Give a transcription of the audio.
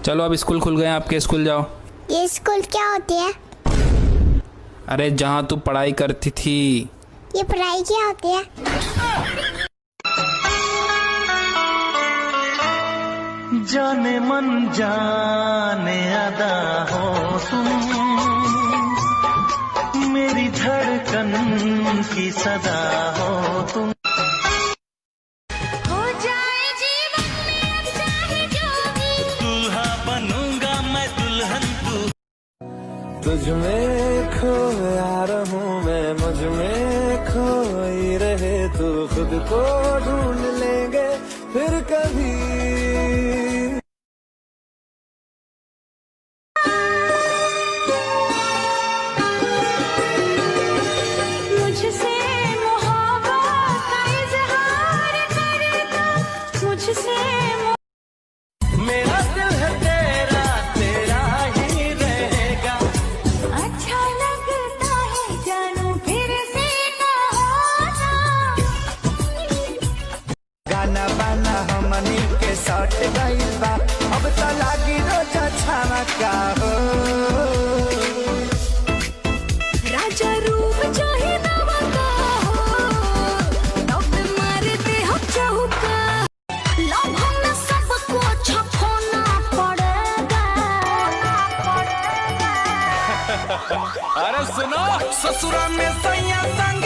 चलो अब स्कूल खुल गए हैं आपके, स्कूल जाओ। ये स्कूल क्या होती है? अरे जहाँ तू पढ़ाई करती थी। ये पढ़ाई क्या होती है? जाने मन जाने अदा हो तुम, मेरी धड़कन की सदा हो तुम। हो जाए जीवन में अब चाहे जो भी, दूल्हा बनूंगा मैं दुल्हन तू। तुझ में खोया रहूं मैं, मुझ में खोई रहे तू, खुद को ढूंढ लेंगे फिर कभी। मुझसे मोहब्बत का इजहार करना, मुझसे मेरा दिल है तेरा, तेरा ही रहेगा। अच्छा लगता है जानू फिर से कहाना। गाना बाना हमनी के सट गइल बा, अब त लागी रोजा छावा का हो। राजा रूप चाहे नवा का हो, तब मारते हो चौका। लम्हों में सबको छपोना पड़ेगा। अरे सुनो, ससुरा में सैया संग